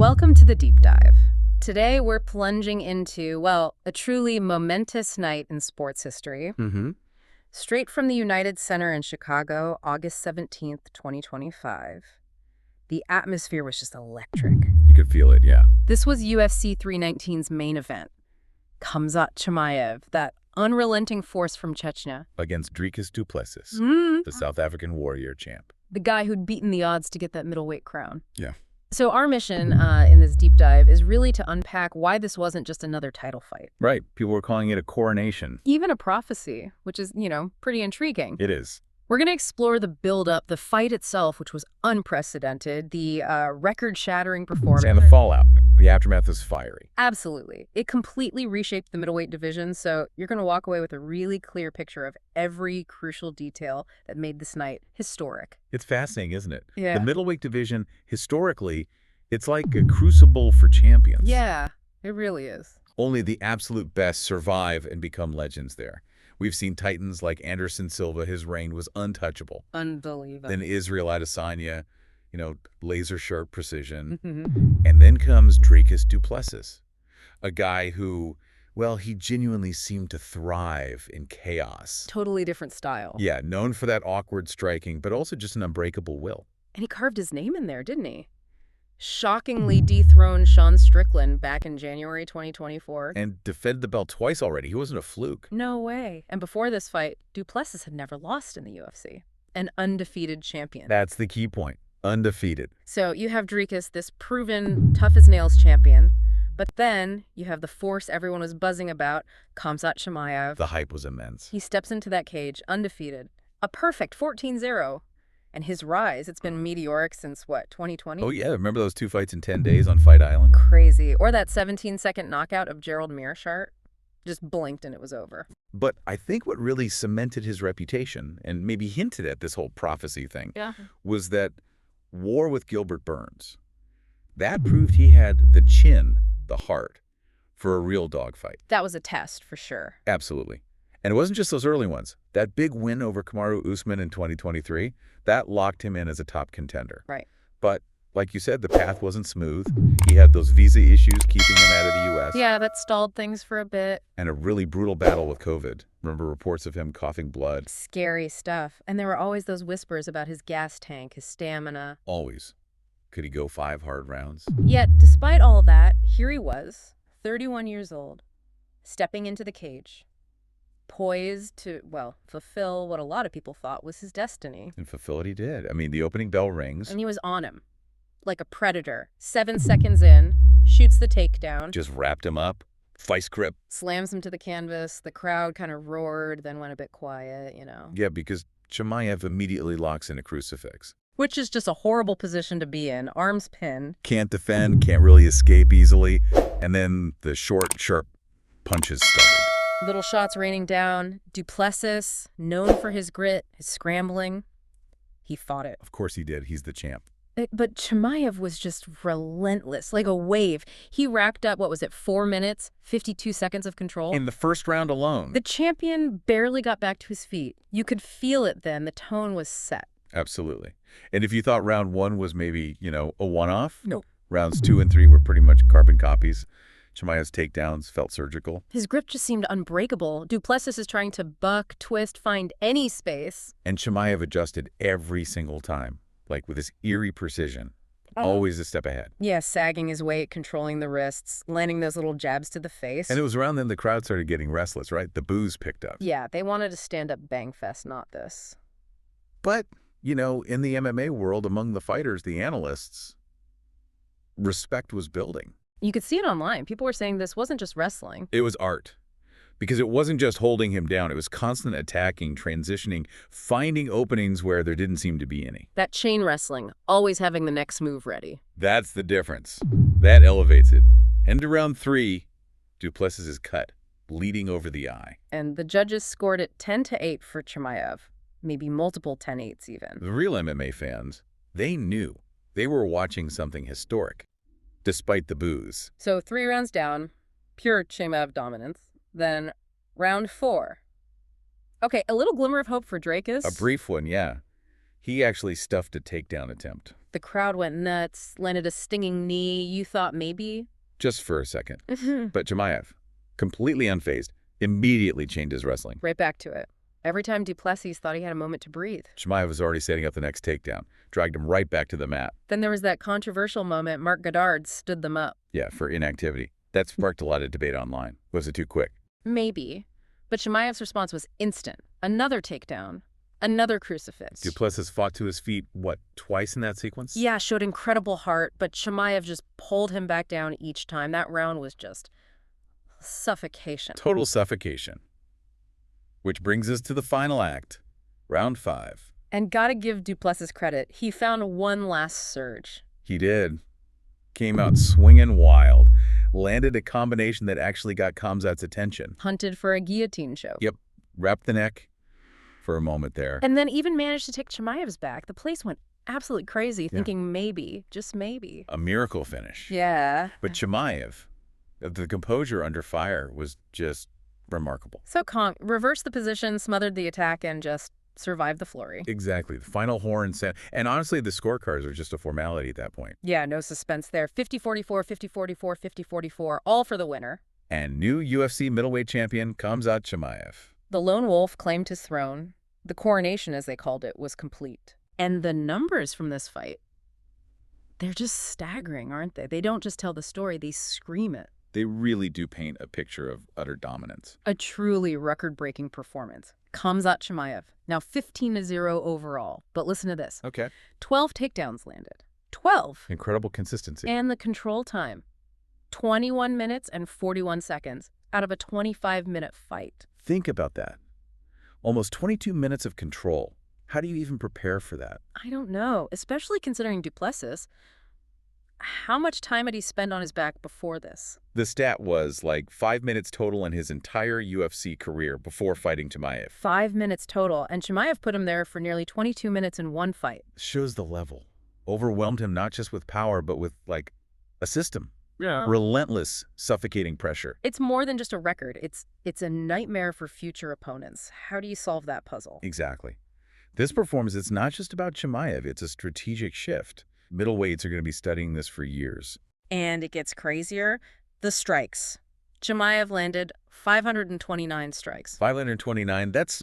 Welcome to the deep dive. Today we're plunging into, well, a truly momentous night in sports history. Straight from the United Center in Chicago, August 17th, 2025. The atmosphere was just electric. You could feel it, yeah. This was UFC 319's main event. Khamzat Chimaev, that unrelenting force from Chechnya. Against Dricus du Plessis, the South African warrior champ. The guy who'd beaten the odds to get that middleweight crown. Yeah. So our mission in this deep dive is really to unpack why this wasn't just another title fight. Right. People were calling it a coronation. Even a prophecy, which is, pretty intriguing. It is. We're going to explore the build-up, the fight itself, which was unprecedented, the record-shattering performance. And the fallout. The aftermath was fiery. Absolutely. It completely reshaped the middleweight division, so you're going to walk away with a really clear picture of every crucial detail that made this night historic. It's fascinating, isn't it? Yeah. The middleweight division, historically, it's like a crucible for champions. Yeah, it really is. Only the absolute best survive and become legends there. We've seen titans like Anderson Silva. His reign was untouchable. Unbelievable. Then Israel Adesanya, laser-sharp precision. Mm-hmm. And then comes Dricus du Plessis, a guy who, well, he genuinely seemed to thrive in chaos. Totally different style. Yeah, known for that awkward striking, but also just an unbreakable will. And he carved his name in there, didn't he? Shockingly dethroned Sean Strickland back in January 2024. And defended the belt twice already. He wasn't a fluke. No way. And before this fight, du Plessis had never lost in the UFC. An undefeated champion. That's the key point. Undefeated. So you have Dricus, this proven tough-as-nails champion. But then you have the force everyone was buzzing about, Khamzat Chimaev. The hype was immense. He steps into that cage, undefeated. A perfect 14-0. And his rise, it's been meteoric since, 2020? Oh, yeah. Remember those 2 fights in 10 days on Fight Island? Crazy. Or that 17-second knockout of Gerald Mearshart. Just blinked and it was over. But I think what really cemented his reputation, and maybe hinted at this whole prophecy thing, was that war with Gilbert Burns. That proved he had the chin, the heart, for a real dogfight. That was a test, for sure. Absolutely. And it wasn't just those early ones. That big win over Kamaru Usman in 2023, that locked him in as a top contender. Right. But like you said, the path wasn't smooth. He had those visa issues keeping him out of the U.S. Yeah, that stalled things for a bit. And a really brutal battle with COVID. Remember reports of him coughing blood? Scary stuff. And there were always those whispers about his gas tank, his stamina. Always. Could he go 5 hard rounds? Yet, despite all that, here he was, 31 years old, stepping into the cage, poised to, fulfill what a lot of people thought was his destiny. And fulfill it he did. I mean, the opening bell rings. And he was on him, like a predator. 7 seconds in, shoots the takedown. Just wrapped him up. Vice grip. Slams him to the canvas. The crowd kind of roared, then went a bit quiet, Yeah, because Chimaev immediately locks in a crucifix. Which is just a horrible position to be in. Arms pinned. Can't defend, can't really escape easily. And then the short, sharp punches started. Little shots raining down. Du Plessis, known for his grit, his scrambling, he fought it. Of course he did. He's the champ. But Chimaev was just relentless, like a wave. He racked up, 4 minutes, 52 seconds of control? In the first round alone. The champion barely got back to his feet. You could feel it then. The tone was set. Absolutely. And if you thought round 1 was maybe, a one-off, nope. Rounds 2 and 3 were pretty much carbon copies. Chimaev's takedowns felt surgical. His grip just seemed unbreakable. Du Plessis is trying to buck, twist, find any space. And Chimaev adjusted every single time, like with this eerie precision. Always a step ahead. Yeah, sagging his weight, controlling the wrists, landing those little jabs to the face. And it was around then the crowd started getting restless, right? The boos picked up. Yeah, they wanted a stand-up bang fest, not this. But, in the MMA world, among the fighters, the analysts, respect was building. You could see it online. People were saying this wasn't just wrestling. It was art. Because it wasn't just holding him down. It was constant attacking, transitioning, finding openings where there didn't seem to be any. That chain wrestling, always having the next move ready. That's the difference. That elevates it. End of round 3, du Plessis is cut, bleeding over the eye. And the judges scored it 10-8 for Chimaev. Maybe multiple 10-8s even. The real MMA fans, they knew they were watching something historic, despite the boos. So 3 rounds down, pure Chimaev dominance. Then round 4. Okay, a little glimmer of hope for Dricus. A brief one, yeah. He actually stuffed a takedown attempt. The crowd went nuts, landed a stinging knee. You thought maybe? Just for a second. But Chimaev, completely unfazed, immediately changed his wrestling. Right back to it. Every time Plessis thought he had a moment to breathe. Chimaev was already setting up the next takedown, dragged him right back to the mat. Then there was that controversial moment Marc Goddard stood them up. Yeah, for inactivity. That sparked a lot of debate online. Was it too quick? Maybe. But Chimaev's response was instant. Another takedown. Another crucifix. Plessis fought to his feet, what, twice in that sequence? Yeah, showed incredible heart, but Chimaev just pulled him back down each time. That round was just suffocation. Total suffocation. Which brings us to the final act, round 5. And gotta give Plessis credit. He found one last surge. He did. Came out swinging wild. Landed a combination that actually got Khamzat's attention. Hunted for a guillotine choke. Yep. Wrapped the neck for a moment there. And then even managed to take Chimaev's back. The place went absolutely crazy, thinking maybe, just maybe. A miracle finish. Yeah. But Chimaev, the composure under fire was just remarkable. So Conk reversed the position, smothered the attack, and just survived the flurry. Exactly. The final horn sound. And honestly, the scorecards are just a formality at that point. Yeah, no suspense there. 50-44, 50-44, 50-44, all for the winner. And new UFC middleweight champion Khamzat Chimaev. The lone wolf claimed his throne. The coronation, as they called it, was complete. And the numbers from this fight, they're just staggering, aren't they? They don't just tell the story, they scream it. They really do paint a picture of utter dominance. A truly record-breaking performance. Khamzat Chimaev, now 15-0 overall. But listen to this. Okay. 12 takedowns landed. 12. Incredible consistency. And the control time, 21 minutes and 41 seconds out of a 25-minute fight. Think about that. Almost 22 minutes of control. How do you even prepare for that? I don't know, especially considering Plessis. How much time had he spent on his back before this? The stat was like 5 minutes total in his entire UFC career before fighting Chimaev. 5 minutes total, and Chimaev put him there for nearly 22 minutes in one fight. Shows the level. Overwhelmed him not just with power, but with, like, a system. Yeah. Relentless, suffocating pressure. It's more than just a record. It's a nightmare for future opponents. How do you solve that puzzle? Exactly. This performance, it's not just about Chimaev. It's a strategic shift. Middleweights are going to be studying this for years. And it gets crazier. The strikes. Chimaev landed 529 strikes. 529, that's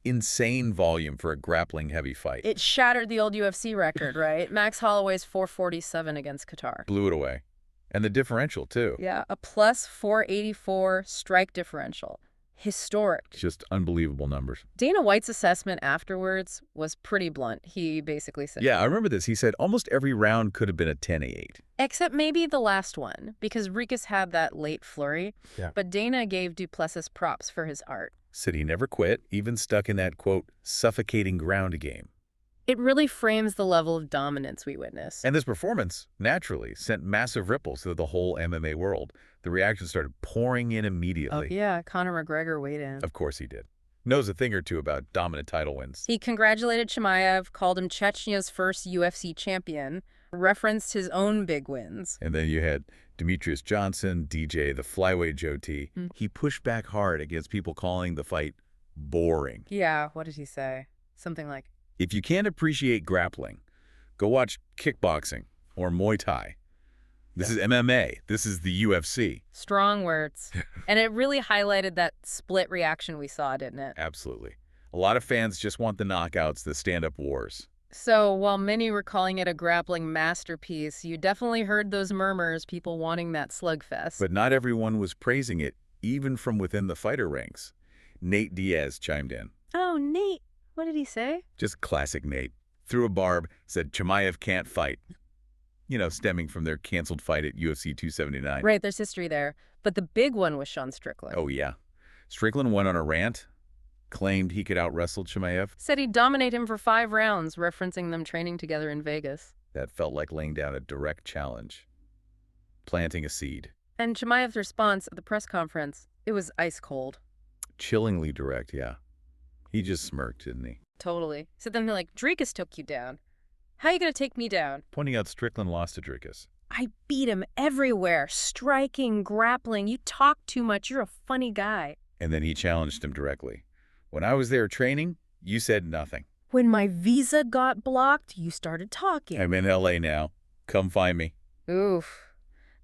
insane volume for a grappling heavy fight. It shattered the old UFC record, right? Max Holloway's 447 against Qatar. Blew it away. And the differential, too. Yeah, a plus 484 strike differential. Historic. Just unbelievable numbers. Dana White's assessment afterwards was pretty blunt. He basically said... Yeah, I remember this. He said almost every round could have been a 10-8. Except maybe the last one, because Dricus had that late flurry. Yeah. But Dana gave Plessis props for his art. Said he never quit, even stuck in that, quote, suffocating ground game. It really frames the level of dominance we witness. And this performance, naturally, sent massive ripples through the whole MMA world. The reactions started pouring in immediately. Oh, yeah, Conor McGregor weighed in. Of course he did. Knows a thing or two about dominant title wins. He congratulated Chimaev, called him Chechnya's first UFC champion, referenced his own big wins. And then you had Demetrius Johnson, DJ, the flyweight Joe T. He pushed back hard against people calling the fight boring. Yeah, what did he say? Something like, if you can't appreciate grappling, go watch kickboxing or Muay Thai. This is MMA. This is the UFC. Strong words. And it really highlighted that split reaction we saw, didn't it? Absolutely. A lot of fans just want the knockouts, the stand-up wars. So while many were calling it a grappling masterpiece, you definitely heard those murmurs, people wanting that slugfest. But not everyone was praising it, even from within the fighter ranks. Nate Diaz chimed in. Oh, Nate. What did he say? Just classic Nate. Threw a barb, said Chimaev can't fight. You know, stemming from their canceled fight at UFC 279. Right, there's history there. But the big one was Sean Strickland. Oh, yeah. Strickland went on a rant, claimed he could out-wrestle Chimaev. Said he'd dominate him for 5 rounds, referencing them training together in Vegas. That felt like laying down a direct challenge. Planting a seed. And Chimaev's response at the press conference, it was ice cold. Chillingly direct, yeah. He just smirked, didn't he? Totally. Said something like, Dricus took you down. How are you going to take me down? Pointing out Strickland lost to Dricus. I beat him everywhere. Striking, grappling. You talk too much. You're a funny guy. And then he challenged him directly. When I was there training, you said nothing. When my visa got blocked, you started talking. I'm in LA now. Come find me. Oof.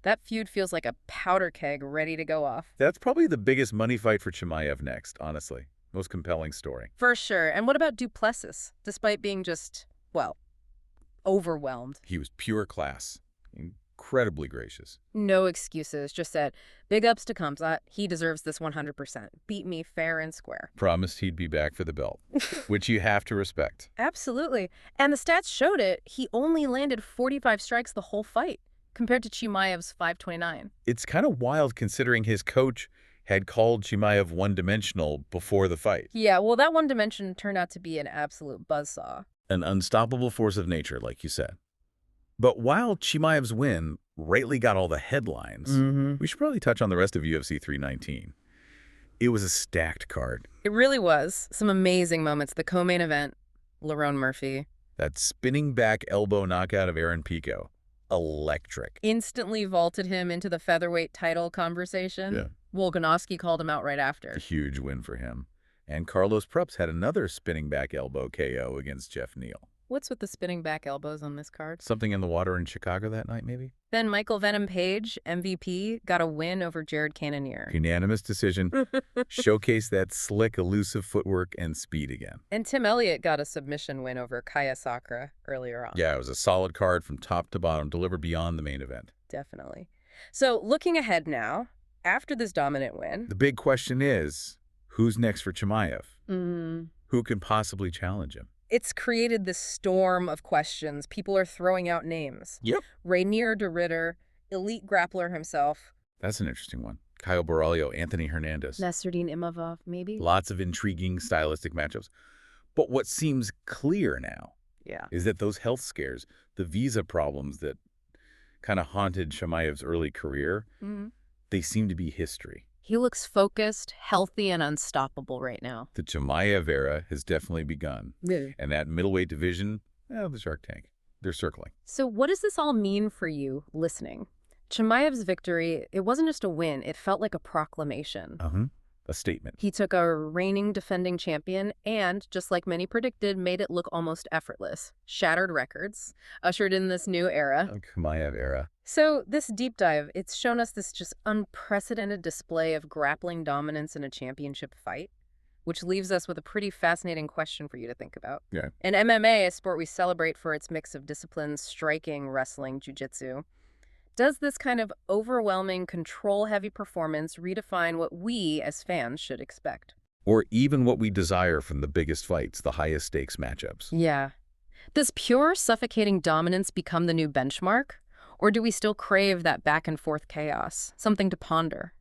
That feud feels like a powder keg ready to go off. That's probably the biggest money fight for Chimaev next, honestly. Most compelling story. For sure. And what about Du Plessis? Despite being just, well, overwhelmed. He was pure class. Incredibly gracious. No excuses. Just said, big ups to Khamzat. He deserves this 100%. Beat me fair and square. Promised he'd be back for the belt, which you have to respect. Absolutely. And the stats showed it. He only landed 45 strikes the whole fight, compared to Chimaev's 529. It's kind of wild considering his coach had called Chimaev one-dimensional before the fight. Yeah, well, that one dimension turned out to be an absolute buzzsaw. An unstoppable force of nature, like you said. But while Chimaev's win rightly got all the headlines, we should probably touch on the rest of UFC 319. It was a stacked card. It really was. Some amazing moments. The co-main event, Lerone Murphy. That spinning back elbow knockout of Aaron Pico. Electric. Instantly vaulted him into the featherweight title conversation. Yeah. Volkanovski called him out right after. A huge win for him. And Carlos Prups had another spinning back elbow KO against Jeff Neal. What's with the spinning back elbows on this card? Something in the water in Chicago that night, maybe? Then Michael Venom Page, MVP, got a win over Jared Cannonier. Unanimous decision. Showcased that slick, elusive footwork and speed again. And Tim Elliott got a submission win over Kaya Sakura earlier on. Yeah, it was a solid card from top to bottom, delivered beyond the main event. Definitely. So looking ahead now, after this dominant win... The big question is, who's next for Chimaev? Who can possibly challenge him? It's created this storm of questions. People are throwing out names. Yep. Rainier de Ritter, elite grappler himself. That's an interesting one. Caio Borralho, Anthony Hernandez. Nasruddin Imavov, maybe? Lots of intriguing stylistic matchups. But what seems clear now is that those health scares, the visa problems that kind of haunted Chimaev's early career, they seem to be history. He looks focused, healthy, and unstoppable right now. The Chimaev era has definitely begun. Yeah. And that middleweight division, the Shark Tank, they're circling. So what does this all mean for you listening? Chimaev's victory, it wasn't just a win. It felt like a proclamation. A statement. He took a reigning defending champion and, just like many predicted, made it look almost effortless. Shattered records, ushered in this new era. Chimaev era. So this deep dive, it's shown us this just unprecedented display of grappling dominance in a championship fight, which leaves us with a pretty fascinating question for you to think about. Yeah. In MMA, a sport we celebrate for its mix of disciplines, striking, wrestling, jiu-jitsu, does this kind of overwhelming, control-heavy performance redefine what we, as fans, should expect? Or even what we desire from the biggest fights, the highest stakes matchups. Yeah. Does pure, suffocating dominance become the new benchmark? Or do we still crave that back-and-forth chaos? Something to ponder.